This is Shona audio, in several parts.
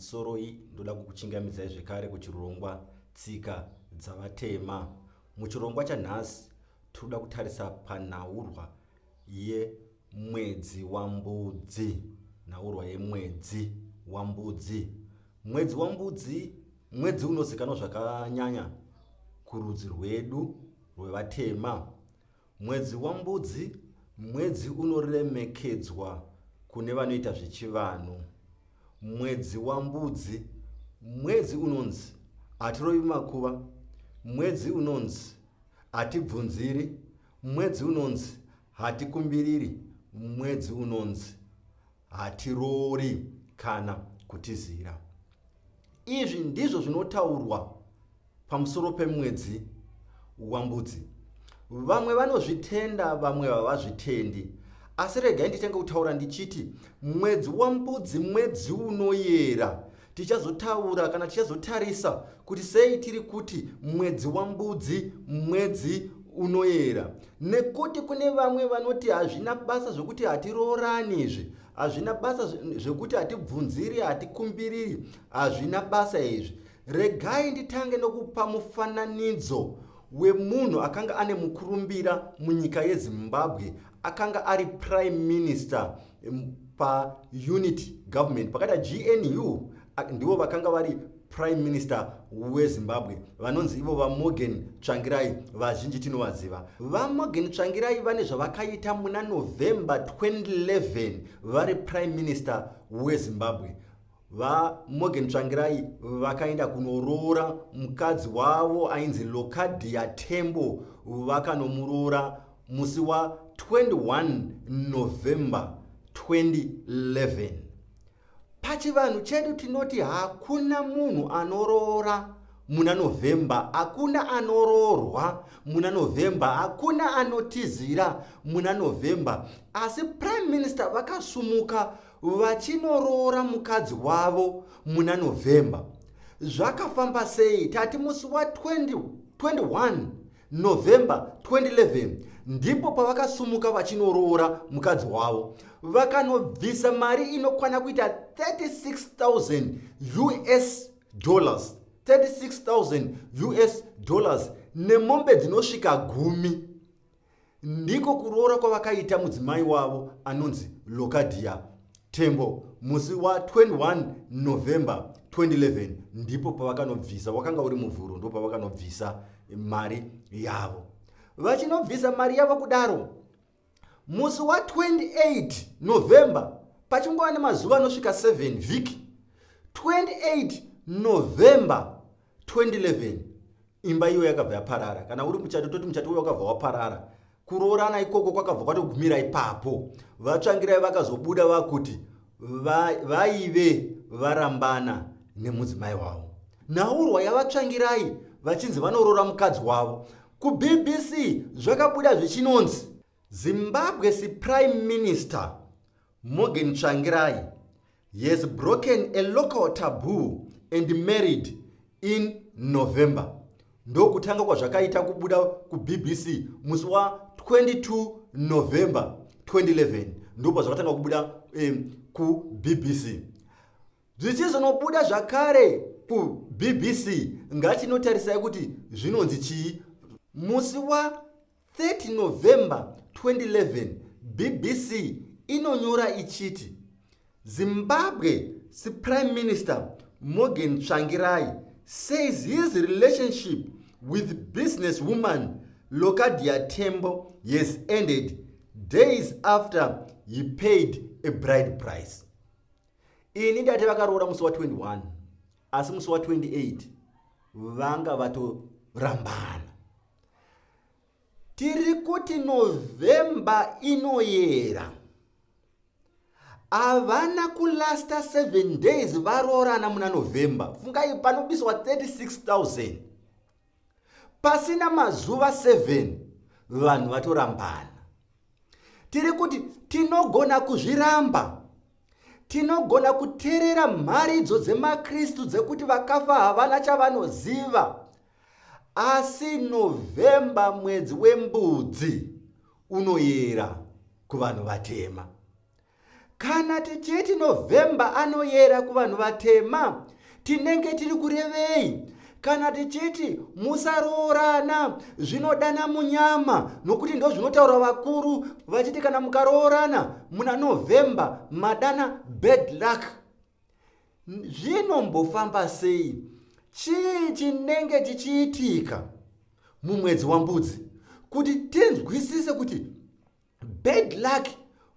pamusoro ndoda kukuchingamidzai zvekare kuchirongwa tsika dzavatema. Muchirongwa chanhasi toda kutarisa panhaurwa yemwedzi wambudzi. Nhaurwa yemwedzi wambudzi. Mwedzi wambudzi mwedzi unozikanwa zvakanyanya kurudzi rwedu rwevatema. Mwedzi wambudzi mwedzi unoremekedzwa kune vanoita zvechivanhu. Mwedzi wambudzi mwedzi unonzi hatirovi makuva, mwedzi unonzi hatibvunziri, mwedzi unonzi hatikumbiriri, mwedzi unonzi hatiroori kana kutizira. Izvi ndizvo zvinotaurwa pamusoro pemwedzi wambudzi. Vamwe vanozvitenda, vamwe havazvitendi. Asi regai nditenge kutaura ndichiti mwedzi wambudzi mwedzi unoyera. Tichazotaura kana tichazotarisa kuti sei tiri kuti mwedzi wambudzi mwedzi unoyera. Nekuti kune vamwe vanoti hazvina basa zvokuti hatiroorani, hazvina basa zvokuti hatibvunziri, hatikumbiriri, hazvina basa izvi. Regai nditange nokupa mufananidzo wemunhu akanga ane mukurumbira munyika yeZimbabwe, akanga ari prime minister paunity government pakati GNU, ndivo vakanga vari prime minister weZimbabwe, vanonzi ivo vaMorgan Tsvangirai, vazhinji tinovaziva. VaMorgan Tsvangirai vane zvavakaita muna November 2011 vari prime minister weZimbabwe. VaMorgan Tsvangirai vakaenda kunoroora mukadzi wavo ainzi Lokadia Tembo, vakanomurora musi wa 21 November 2011. Pachivanhu chedu tinoti hakuna munhu anoroora muna November, hakuna anoroorwa muna November, hakuna anotizira muna November. Asi prime minister vakasumuka vachinoroora mukadzi wavo muna November. Zvakafamba sei? Tati musi wa 21 November 2011 ndipo pavakasumuka vachinoroora mukadzi wavo, vakanobvisa mari inokwana kuita $36,000, $36,000 nemombe dzinosvika 10. Ndiko kuroora kwavakaita mudzimai wavo anonzi Lokadia Tembo musi wa 21 November 2011. Ndipo pavakanobvisa, wakanga uri muvhuro, ndipo pavakanobvisa mari yavo. Vachinobvisa mari yavo kudaro, musi wa 28 November, pachingova nemazuva anosvika 7 vhiki, 28 November 2011, imba iyo yakabva yaparara. Kana uri muchato toti muchato uyo wakabva waparara. Kuroorana ikoko kwakabva kwatogumira ipapo. Vatsvangirai vakazobuda vakuti vaive varambana nemudzimai wavo. Nhaurwa yavatsvangirai vachinzi vanoroora mukadzi wavo. KuBBC zvakabuda zvichinonzi Zimbabwe's Prime Minister Morgan Tsvangirai has broken a local taboo and married in November. Ndokutanga kwazvakaita kubuda kuBBC musi wa 22 November 2011. Ndipo zvakatanga kubuda kuBBC. Zvichizonobuda zvakare kuBBC, ngatinotarisai kuti zvinonzi chii. Musi wa 30 November 2011, BBC inonyora ichiti Zimbabwe's Prime Minister Morgan Tsvangirai says his relationship with businesswoman Lokadia Tembo has ended days after he paid a bride price. Ini ndati vakaroora musi wa 21, asi musi wa 28 vanga vatorambana. Tiri kuti November inoyera. Havana kulasta 7 days varoorana muna November. Fungai panobiswa 36,000. Pasina mazuva 7 vanhu vatorambana. Tiri kuti tinogona kuzviramba. Tinogona kuterera mharidzo dzemakristu dzekuti vakafa havana chavanoziva. Asi November mwedzi wembudzi unoyera kuvanhu vatema. Kana tichiti November anoyera kuvanhu vatema, tinenge tiri kurevei? Kana tichiti musaroorana, zvinodana munyama, nokuti ndo zvinotaura vakuru vachiti kana mukaroorana muna November madana bad luck. Zvinombofamba sei? Chii chinenge chichiitika mumwedzi wambudzi kuti tinzwisise kuti bad luck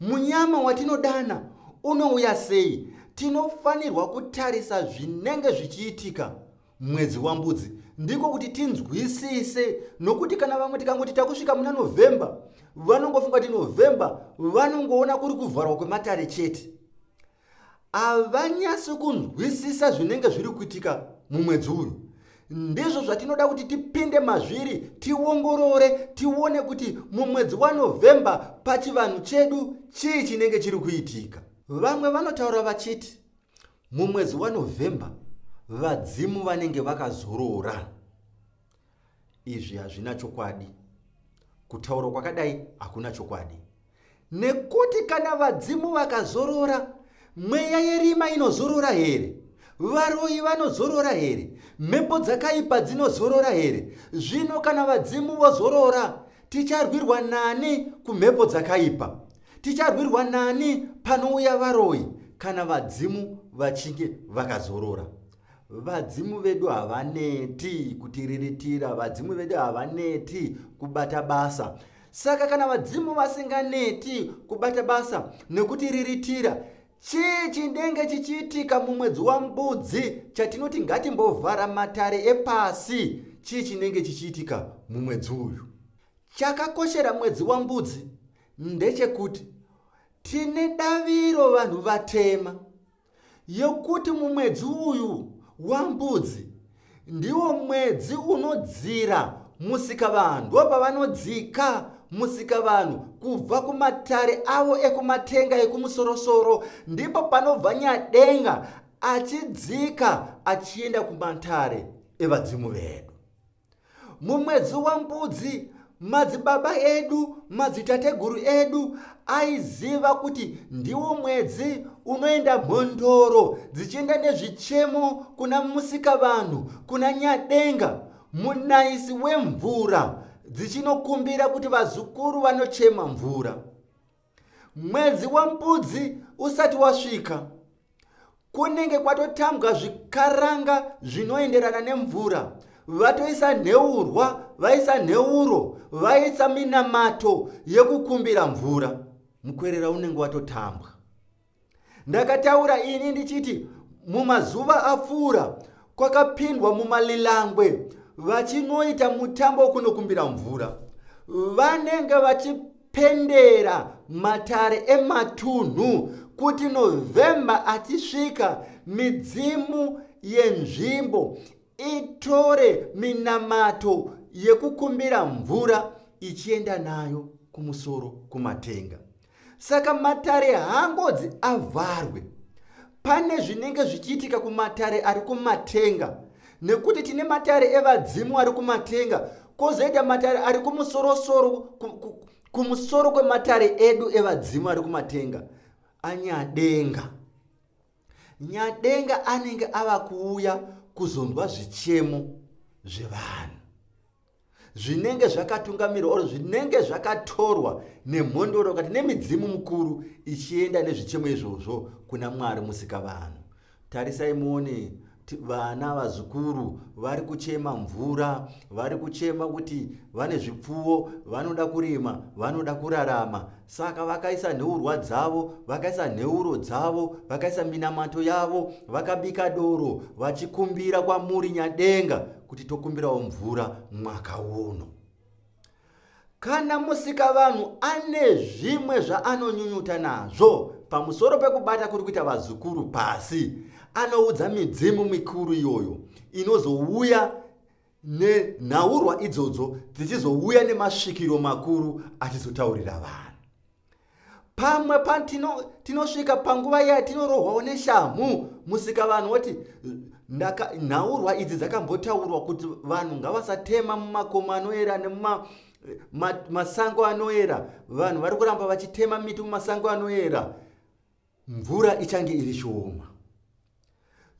munyama watinodana unouya sei? Tinofanirwa kutarisa zvinenge zvichiitika mwedzi wambudzi, ndiko kuti tinzwisise. Nokuti kana vamwe tikangoti takusvika muna November, vanongofunga kuti November vanongoona kuri kuvharwa kwematare chete. Havanyasi kunzwisisa zvinenge zviri kuitika mumwedzi uyu. Ndizvo zvatinoda kuti tipinde mazviri, tiongorore, tione kuti mumwedzi wa November pachivanhu chedu chii chinenge chiri kuitika. Vamwe vanotaura vachiti mumwedzi wa November vadzimu vanenge vakazorora. Izvi hazvina chokwadi. Kutaura kwakadai hakuna chokwadi. Nekuti kana vadzimu vakazorora, mweya yerima inozorora here? Varoyi vanozorora here? Mhepo dzakaipa dzinozorora here? Zvino kana vadzimu vozorora, ticharwirwa nani kumhepo dzakaipa? Ticharwirwa nani panouya varoyi kana vadzimu vachinge vakazorora? Vadzimu vedu havaneti kutiriritira, vadzimu vedu havaneti kubata basa. Saka kana vadzimu vasinganeti kubata basa nekutiriritira, chii chinenge chichiitika mumwedzi wambudzi chatinoti ngatimbovhara matare epasi? Chii chinenge chichiitika mumwedzi uyu? Chakakoshera mwedzi wambudzi ndechekuti tine daviro vanhu vatema yokuti mumwedzi uyu wambudzi ndiwo mwedzi unodzira musikavanhu. Ndo pavanodzika musikavanhu kubva kumatare avo ekumatenga ekumusoro-soro, ndipo panobva Nyadenga achidzika achienda kumatare evadzimu vedu. Mumwedzi wambudzi madzibaba edu, madzitateguru edu aiziva kuti ndiwo mwedzi unoenda mhondoro dzichienda nezvichemo kuna musikavanhu, kuna Nyadenga, munaisi wemvura, dzichinokumbira kuti vazukuru vanochema mvura. Mwedzi wambudzi usati wasvika, kunenge kwatotambwa zvikaranga zvinoenderana nemvura. Vatoisa nheurwa, vaisa nheuro, vaisa minamato yekukumbira mvura. Mukwerera unenge watotambwa. Ndakataura ini ndichiti mumazuva apfuura kwakapindwa mumalilangwe vachinoita mutambo kunokumbira mvura. Vanenge vachipendera matare ematunhu kuti November achisvika, midzimu yenzvimbo itore minamato yekukumbira mvura ichienda nayo kumusoro kumatenga. Saka matare hangodzi avharwe. Pane zvinenge zvichiitika kumatare ari kumatenga, nekuti tine matare evadzimu ari kumatenga, kozoita matare ari kumusoro kwematare edu evadzimu ari kumatenga aNyadenga. Nyadenga anenge ava kuuya kuzonzwa zvichemo zvevanhu zvinenge zvakatungamirwa oro zvinenge zvakatorwa nemhondoro kati nemidzimu mukuru ichienda nezvichemo izvozvo kuna Mwari musikavanhu. Tarisai muone vana vazukuru vari kuchema mvura, vari kuchema kuti vane zvipfuwo, vanoda kurima, vanoda kurarama. Saka vakaisa nheurwa dzavo, vakaisa nheuro dzavo, vakaisa minamato yavo, vakabika doro vachikumbira kwamuri Nyadenga kuti tokumbirawo mvura mwaka uno. Kana musikavanhu ane zvimwe zvaanonyunyuta nazvo pamusoro pekubata kuri kuita vazukuru pasi, anoudza midzimu mikuru iyoyo inozouya nenhaurwa idzodzo dzichizouya nemasvikiro makuru achizotaurira vanhu. Pamwe tinosvika panguva yatinorohwawo neshamhu, musikavanhu woti nhaurwa idzi dzakambotaurwa kuti vanhu ngavasatema mumakomo anoera masango anoera. Vanhu vari kuramba vachitema miti mumasango anoera. mvura ichange iri shoma.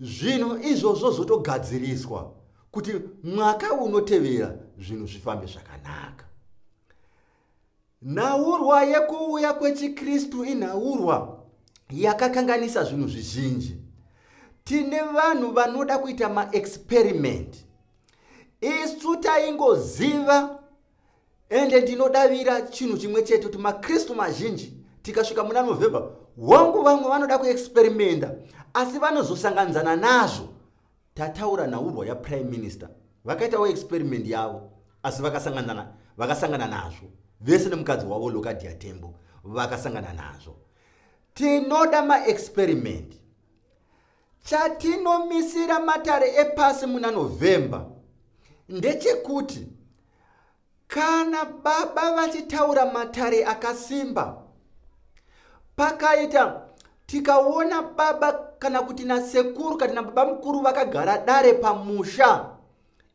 Zvinhu izvozvo zvotogadziriswa kuti mwaka unotevera zvinhu zvifambe zvakanaka. Nhaurwa yekuuya kwechiKristu inhaurwa yakakanganisa zvinhu zvizhinji. Tine vanhu vanoda kuita maexperiment. Isu taingoziva, ende ndinodavira chinhu chimwe chete kuti maKristu mazhinji tikasvika muna November wangu vamwe vanoda kuexperimenta, asi vanozosanganzana nazvo. Tataura nhaurwa yaPrime Minister, vakaitawo experiment yavo asi vakasangana nazvo. Vese nemukadzi wavo Locadia Tembo vakasangana nazvo. Tinoda maexperiment. Chatinomisira matare epasi muna November ndechekuti kana baba vachitaura matare akasimba, pakaita tikaona baba kana kuti nasekuru kana nababa mukuru vakagara dare pamusha,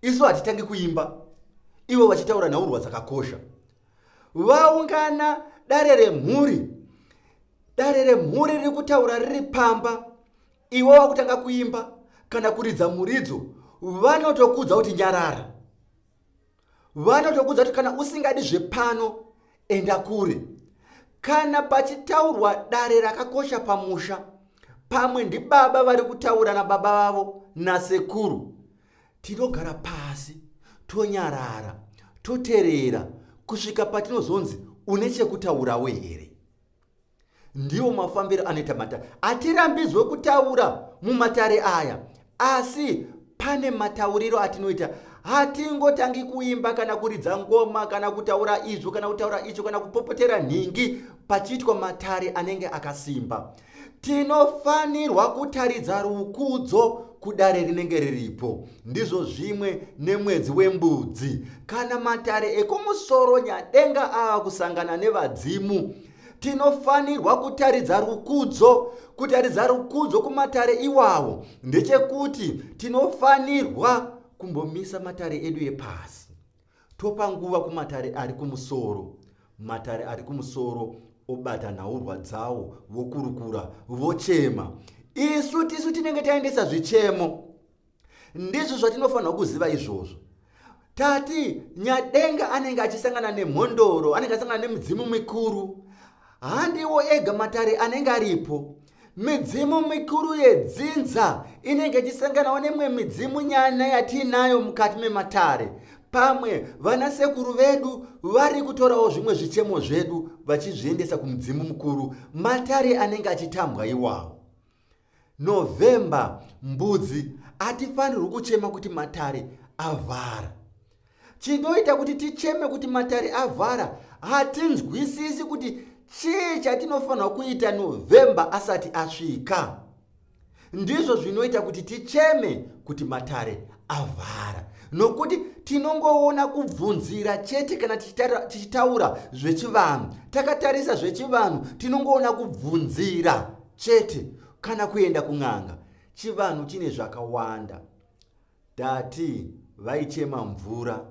isu hatitangi kuimba, ivo vachitaura nhaurwa dzakakosha. Vaungana dare remhuri riri kutaura riri pamba, ivo vakutanga kuimba kana kuridza muridzo, vanotokudza kuti nyarara. Vanotokudza kuti kana usingadi zvepano enda kure. Kana pachitaurwa dare rakakosha pamusha, pamwe ndibaba vari kutaura nababa vavo nasekuru, tinogara pasi tonyarara toteerera kusvika patinozonzi une chekutaurawo here. Ndiwo mafambiro anoita matare. Hatirambidzwe kutaura mumatare aya, asi pane matauriro atinoita. Hatingotangi kuimba kana kuridza ngoma kana kutaura izvo kana kutaura icho kana kupopotera nhingi pachiitwa matare anenge akasimba. Tinofanirwa kutaridza rukudzo kudare rinenge riripo. Ndizvo zvimwe nemwedzi wembudzi. Kana matare ekumusoro nyadenga ava kusangana nevadzimu, tinofanirwa kutaridza rukudzo. Kutaridza rukudzo kumatare iwawo ndechekuti tinofanirwa kumbomisa matare edu epasi, topa nguva kumatare ari kumusoro. Matare ari kumusoro obata nhaurwa dzawo, vokurukura, vochema. Tisu tinenge taendesa zvichemo. Ndizvo zvatinofanirwa kuziva izvozvo. Tati nyadenga anenge achisangana nemhondoro, anenge achisangana nemidzimu mikuru. Handiwo ega matare anenge aripo. Midzimu mikuru yedzinza inenge ichisanganawo nemwe midzimu nyana yatinayo mukati mematare. Pamwe vanasekuru vedu vari kutorawo zvimwe zvichemo zvedu vachizviendesa kumudzimu mukuru, matare anenge achitambwa iwawo. November mbudzi, hatifanirwi kuchema kuti matare avhara. Chinoita kuti ticheme kuti matare avhara, hatinzwisisi kuti chii chatinofanirwa kuita November asati asvika. Ndizvo zvinoita kuti ticheme kuti matare avhara. Nokuti tinongoona kubvunzira chete kana tichitaura zvechivanhu. Takatarisa zvechivanhu tinongoona kubvunzira chete kana kuenda kun'anga. Chivanhu chine zvakawanda. Dati vaichema mvura.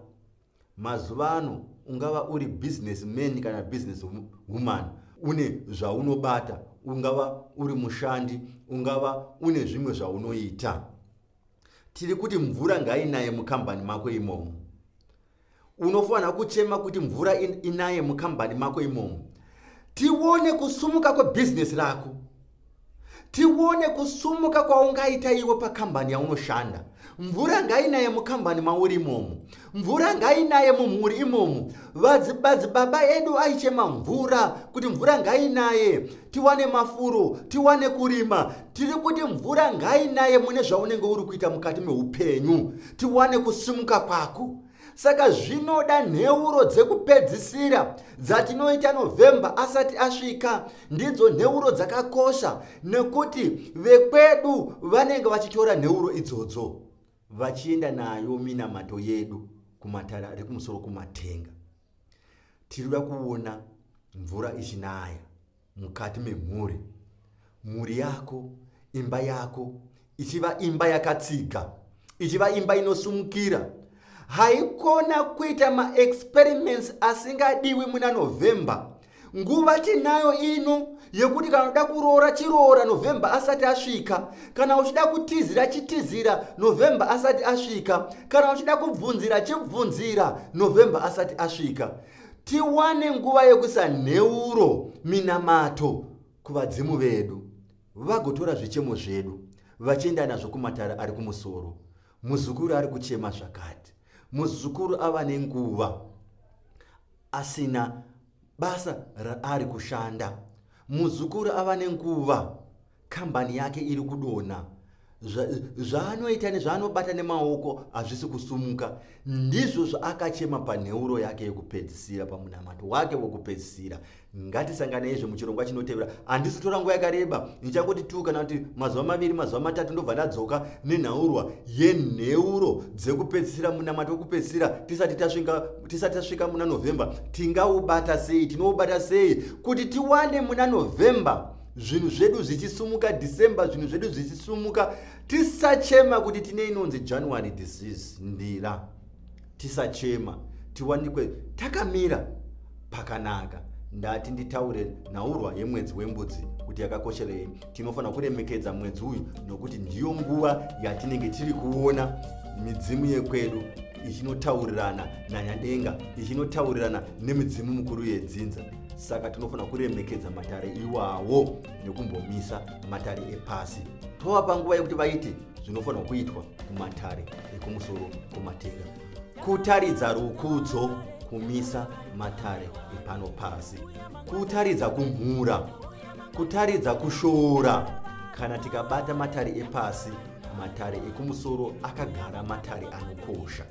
Mazuvano ungava uri businessman kana business woman, une zvaunobata, ungava uri mushandi, ungava une zvimwe zvaunoita. Tiri kuti mvura ngainaye mukambani mako imomo. Unofanira kuchema kuti mvura inaye mukambani mako imomo. Tione kusumuka kwebusiness rako. Tione kusumuka kwaungaita iwe pakambani yaunoshanda. Mvura ngainaye mukambani mauri imomo. Mvura ngainaye mumhuri imomo. Baba edu aichema mvura kuti mvura ngainaye tiwane mafuro, tiwane kurima. Tiri kuti mvura ngainaye mune zvaunenge uri kuita mukati meupenyu, tiwane kusumuka kwako. Saka zvinoda nheuro dzekupedzisira dzatinoita November asati asvika. Ndidzo nheuro dzakakosha nekuti vekwedu vanenge vachitora nheuro idzodzo vachienda nayo minamato yedu kumatare ari kumusoro kumatenga. Tirikuda kuona mvura ichinaya mukati memhuri. Mhuri yako, imba yako, ichiva imba yakatsiga, ichiva imba inosumukira. Haikona kuita maexperiments asingadiwi muna November. Nguva tinayo ino yekuti kana uda kuroora chiroora November asati asvika, kana uchida kutizira chitizira November asati asvika, kana uchida kubvunzira chibvunzira November asati asvika. Tiwane nguva yekusanheuro minamato kuvadzimu vedu, vagotora zvichemo zvedu vachienda nazvo kumatare ari kumusoro. Muzukuru ari kuchema zvakati, muzukuru ava nenguva asina basa raari kushanda, muzukuru ava nenguva kambani yake iri kudonha, zvaanoita nezvaanobata nemaoko hazvisi kusumuka. Ndizvo zvaakachema panheuro yake yekupedzisira, pamunamato wake wekupedzisira. Ngatisanganei izvo muchirongwa chinotevera. Handisi tora nguva yakareba, ndichangoti tu kana kuti mazuva maviri mazuva matatu ndobva ndadzoka nenhaurwa yenheuro dzekupedzisira, munamato wekupedzisira. Tisati tasvika muna November, tingaubata sei, tinoubata sei kuti tiwane muna November zvinhu zvedu zvichisumuka, December zvinhu zvedu zvichisumuka. Tisachema kuti tine inonzi January disease, ndira. Tisachema, tiwanikwe takamira pakanaka. Ndati nditaure nhaurwa yemwedzi wembudzi kuti yakakosherei. Tinofanira kuremekedza mwedzi uyu nokuti ndiyo nguva yatinenge tiri kuona midzimu yekwedu ichinotauririrana nanyadenga, ichinotauririrana nemidzimu mukuru yedzinza. Saka tinofanira kuremekedza matare iwawo nekumbomisa matare epasi. Tovapa nguva yekuti vaite zvinofanira kuitwa kumatare ekumusoro kumatenga. Kutaridza rukudzo, kumisa matare epano pasi, kutaridza kumhura, kutaridza kushora. Kana tikabata matare epasi, matare ekumusoro akagara matare anokosha,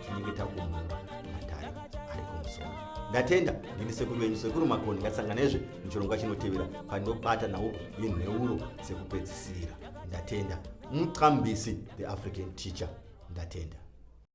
tinenge takumhura matare ari kumusoro. Ndatenda ndini sekuru wenyu Sekuru Makoni. Ngatisanganezve muchirongwa chinotevera pandinobata nhau yenheuro dzekupedzisira. Ndatenda. Muqambisi the African teacher. Ndatenda.